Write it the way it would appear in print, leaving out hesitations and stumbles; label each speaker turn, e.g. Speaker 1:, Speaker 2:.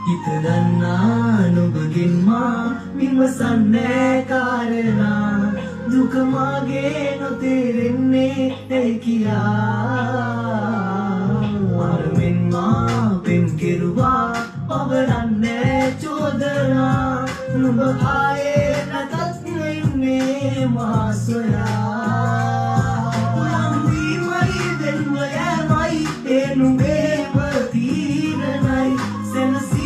Speaker 1: හිතදන්නා නුඹගෙන් මා විමසන්නේ කාරණා දුක මාගේ නොතේරෙන්නේ ඇයි කියා මරමින් මා පෙම් කෙරුවා පවරන්නේ චෝදනා නුඹ ආයේ නැතත් ඉන්නේ මා සොයා උලම් වීමයි දෙන්ම යෑමයි ඒ නුඹේම තීරණයි සෙනසි